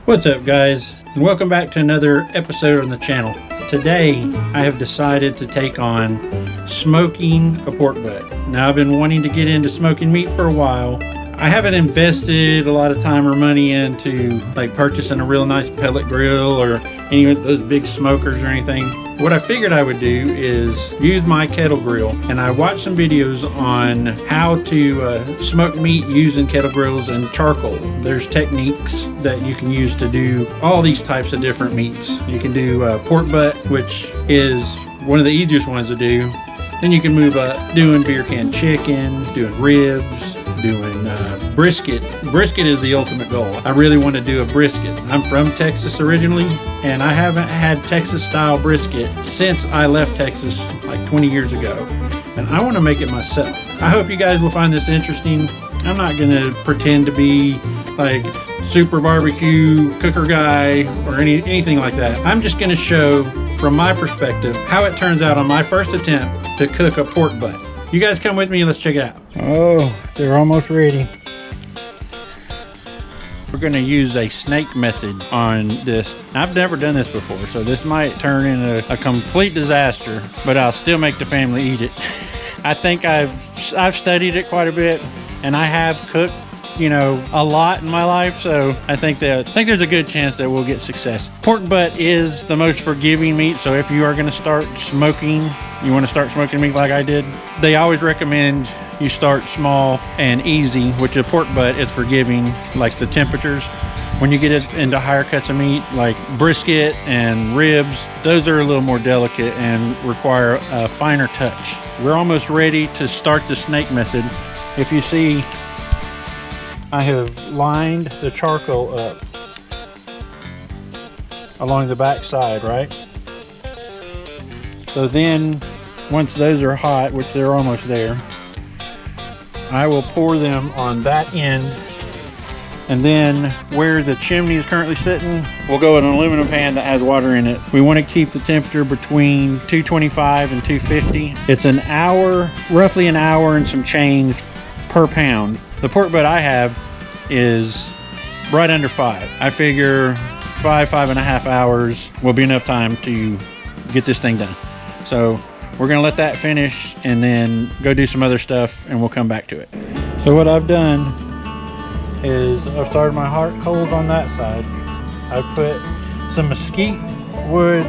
What's up, guys, and welcome back to another episode on the channel. Today I have decided to take on smoking a pork butt. Now, I've been wanting to get into smoking meat for a while. I haven't invested a lot of time or money into like purchasing a real nice pellet grill or any of those big smokers or anything. What I figured I would do is use my kettle grill, and I watched some videos on how to smoke meat using kettle grills and charcoal. There's techniques that you can use to do all these types of different meats. You can do pork butt, which is one of the easiest ones to do. Then you can move up doing beer can chicken, doing ribs, doing brisket. Brisket is the ultimate goal. I really want to do a brisket. I'm from Texas originally, and I haven't had Texas style brisket since I left Texas like 20 years ago, and I want to make it myself. I hope you guys will find this interesting. I'm not gonna pretend to be like super barbecue cooker guy or anything like that. I'm just gonna show from my perspective how it turns out on my first attempt to cook a pork butt. You guys come with me and let's check it out. Oh, they're almost ready. We're gonna use a snake method on this. I've never done this before, so this might turn into a complete disaster, but I'll still make the family eat it. I think I've studied it quite a bit, and I have cooked, you know, a lot in my life, so I think there's a good chance that we'll get success. Pork butt is the most forgiving meat, so if you are gonna start smoking, you want to start smoking meat like I did, they always recommend you start small and easy, which a pork butt is forgiving, like the temperatures. When you get it into higher cuts of meat, like brisket and ribs, those are a little more delicate and require a finer touch. We're almost ready to start the snake method. If you see, I have lined the charcoal up along the back side, right? So then, once those are hot, which they're almost there, I will pour them on that end, and then where the chimney is currently sitting, we'll go in an aluminum pan that has water in it. We want to keep the temperature between 225 and 250. It's an hour, roughly an hour and some change per pound. The pork butt I have is right under 5. I figure 5.5 hours will be enough time to get this thing done. So we're gonna let that finish and then go do some other stuff, and we'll come back to it. So what I've done is I've started my hot coals on that side. I've put some mesquite wood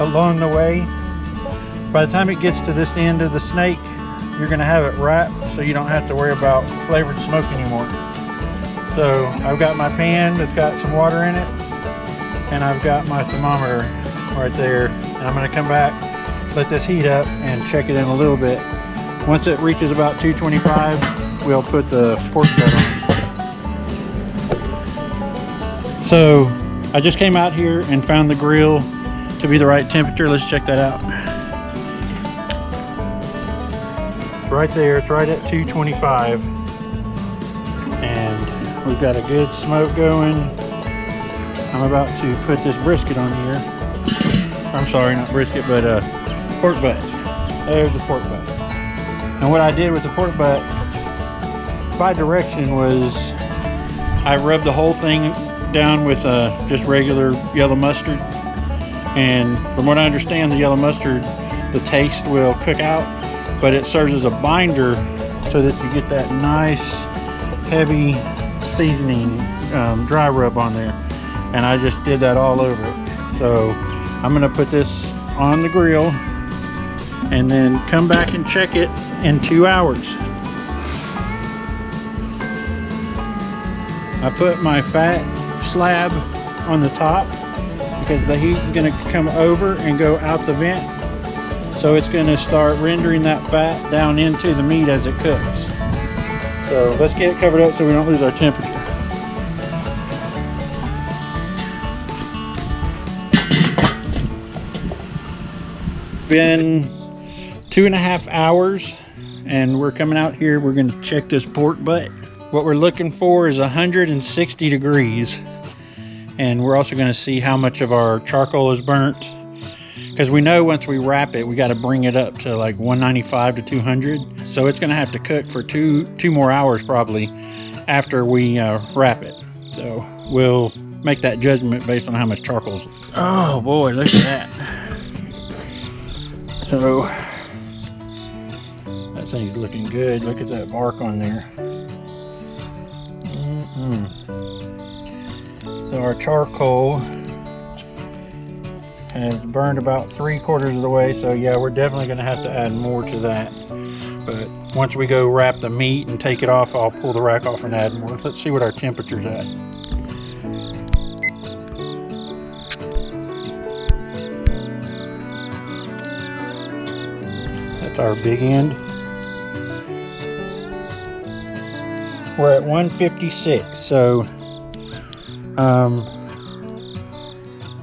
along the way. By the time it gets to this end of the snake, you're gonna have it wrapped so you don't have to worry about flavored smoke anymore. So I've got my pan that's got some water in it, and I've got my thermometer right there. And I'm gonna come back, let this heat up, and check it in a little bit. Once it reaches about 225, we'll put the pork butt on. So I just came out here and found the grill to be the right temperature. Let's check that out. Right there, it's right at 225, and we've got a good smoke going. I'm about to put this brisket on here. I'm sorry, not brisket, but pork butt. There's the pork butt. And what I did with the pork butt, by direction, was I rubbed the whole thing down with just regular yellow mustard. And from what I understand, the yellow mustard, the taste will cook out, but it serves as a binder so that you get that nice, heavy seasoning dry rub on there. And I just did that all over it. So I'm gonna put this on the grill and then come back and check it in 2 hours. I put my fat slab on the top because the heat is gonna come over and go out the vent. So it's gonna start rendering that fat down into the meat as it cooks. So let's get it covered up so we don't lose our temperature. Been 2.5 hours, and we're coming out here. We're going to check this pork butt. What we're looking for is 160 degrees, and we're also going to see how much of our charcoal is burnt, because we know once we wrap it, we got to bring it up to like 195 to 200. So it's going to have to cook for two more hours probably after we wrap it. So we'll make that judgment based on how much charcoal's. Oh boy, look at that. So that thing's looking good. Look at that bark on there. So our charcoal has burned about 3/4 of the way, so yeah, we're definitely going to have to add more to that. But once we go wrap the meat and take it off, I'll pull the rack off and add more. Let's see what our temperature's at. That's our big end. We're at 156, so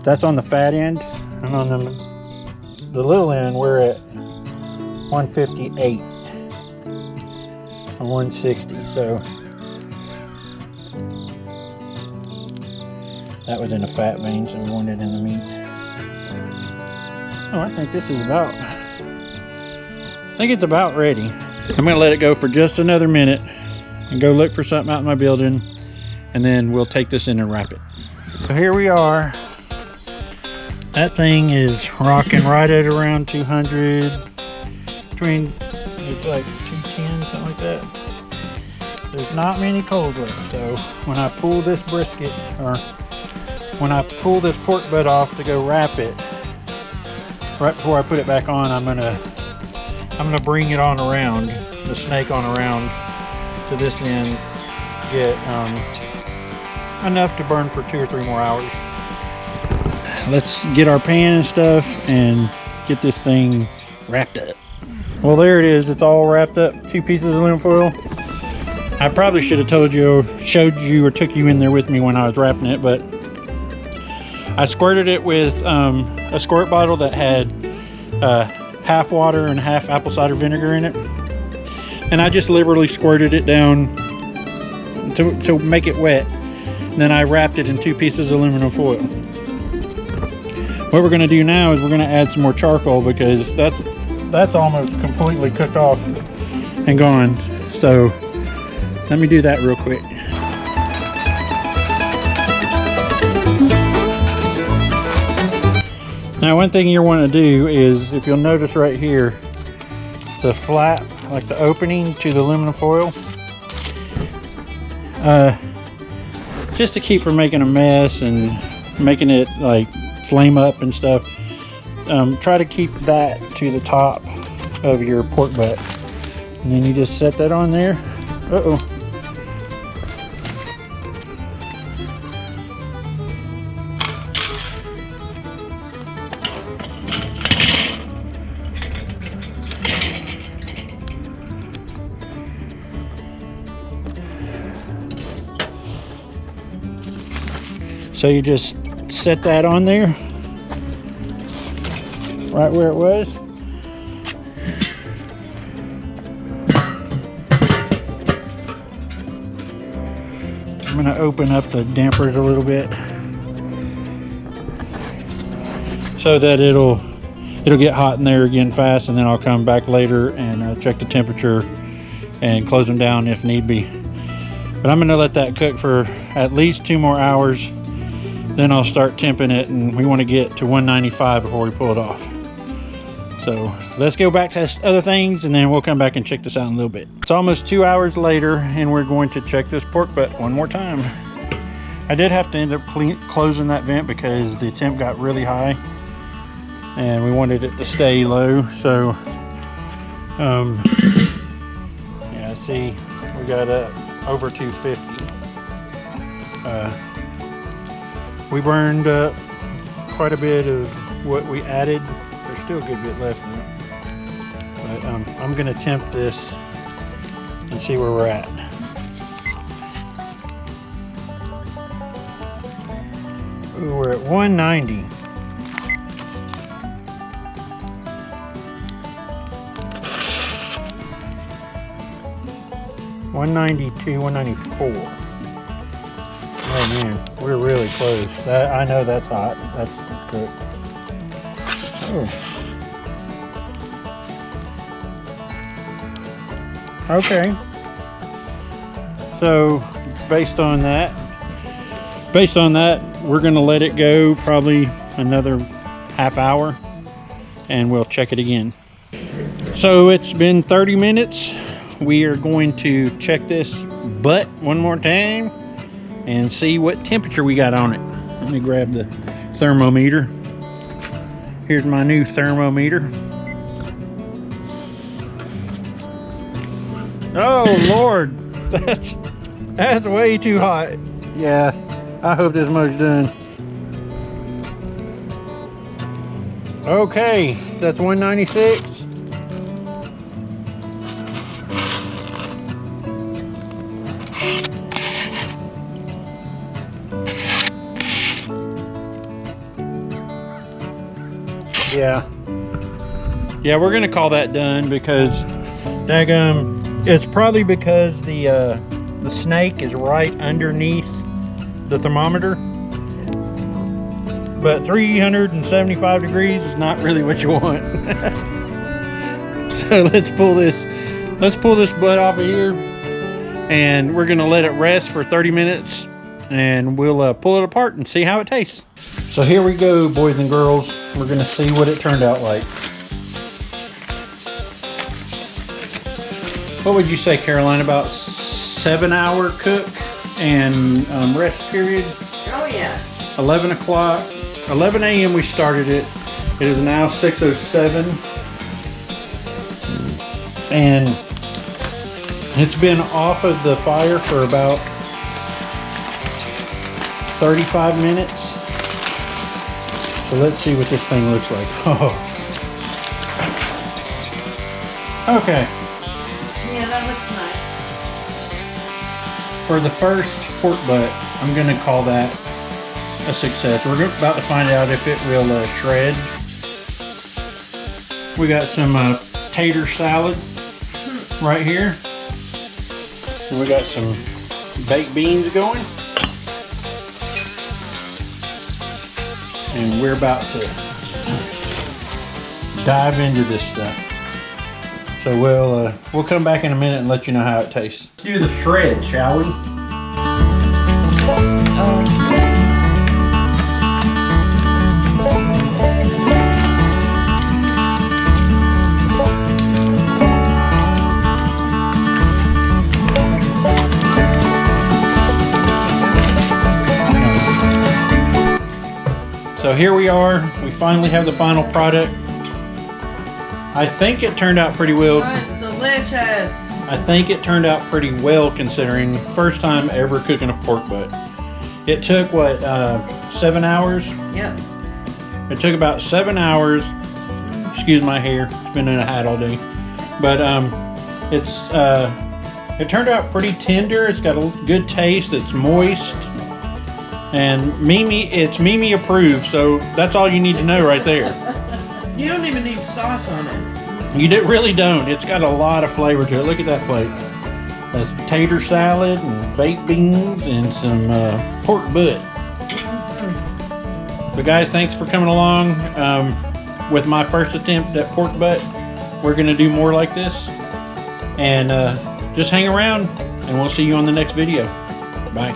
that's on the fat end, and on the little end we're at 158 and 160. So that was in the fat vein, so we want it in the meat. Oh, I think this is about, I think it's about ready. I'm gonna let it go for just another minute and go look for something out in my building, and then we'll take this in and wrap it. So here we are. That thing is rocking right at around 200, between, it's like 210, something like that. There's not many coals left, so when I pull this brisket, or when I pull this pork butt off to go wrap it, right before I put it back on, I'm gonna bring it on around, the snake on around to this end, get enough to burn for 2 or 3 more hours. Let's get our pan and stuff and get this thing wrapped up. Well, there it is. It's all wrapped up. 2 pieces of aluminum foil. I probably should have told you, showed you, or took you in there with me when I was wrapping it, but I squirted it with a squirt bottle that had half water and half apple cider vinegar in it. And I just liberally squirted it down to make it wet. And then I wrapped it in 2 pieces of aluminum foil. What we're going to do now is we're going to add some more charcoal, because that's almost completely cooked off and gone. So let me do that real quick. Now, one thing you want to do is, if you'll notice right here, the flap, like the opening to the aluminum foil, just to keep from making a mess and making it like flame up and stuff, try to keep that to the top of your pork butt, and then you just set that on there. So you just set that on there, right where it was. I'm going to open up the dampers a little bit so that it'll get hot in there again fast, and then I'll come back later and check the temperature and close them down if need be. But I'm going to let that cook for at least 2 more hours. Then I'll start temping it, and we want to get to 195 before we pull it off. So let's go back to other things, and then we'll come back and check this out in a little bit. It's almost 2 hours later, and we're going to check this pork butt one more time. I did have to end up closing that vent because the temp got really high, and we wanted it to stay low. So yeah, see, we got over 250. We burned up quite a bit of what we added. There's still a good bit left in it. But I'm going to temp this and see where we're at. Ooh, we're at 190. $192, $194. Oh man, we're really close. I know that's hot. That's good. Oh. Okay. So based on based on that, we're gonna let it go probably another half hour and we'll check it again. So it's been 30 minutes. We are going to check this butt one more time and see what temperature we got on it. Let me grab the thermometer. Here's my new thermometer. Oh Lord, that's way too hot. Yeah, I hope this much done. Okay, that's 196. Yeah, we're gonna call that done because daggum, it's probably because the snake is right underneath the thermometer. But 375 degrees is not really what you want. So let's pull this butt off of here, and we're gonna let it rest for 30 minutes, and we'll pull it apart and see how it tastes. So here we go, boys and girls. We're gonna see what it turned out like. What would you say, Caroline? About 7-hour cook and rest period? Oh yeah. 11 o'clock, 11 a.m. we started it. It is now 6:07. And it's been off of the fire for about 35 minutes. So let's see what this thing looks like. Oh. Okay. Yeah, that looks nice. For the first pork butt, I'm going to call that a success. We're about to find out if it will shred. We got some tater salad right here. And we got some baked beans going. And we're about to dive into this stuff. So we'll come back in a minute and let you know how it tastes. Let's do the shred, shall we? So here we are. We finally have the final product. I think it turned out pretty well. Oh, it's delicious. I think it turned out pretty well considering first time ever cooking a pork butt. It took what, 7 hours? Yep. It took about 7 hours. Excuse my hair. It's been in a hat all day. But it turned out pretty tender. It's got a good taste. It's moist. And it's Mimi approved, so that's all you need to know right there. You don't even need sauce on it. You really don't. It's got a lot of flavor to it. Look at that plate. That's tater salad and baked beans and some pork butt. But guys, thanks for coming along with my first attempt at pork butt. We're going to do more like this. And just hang around and we'll see you on the next video. Bye.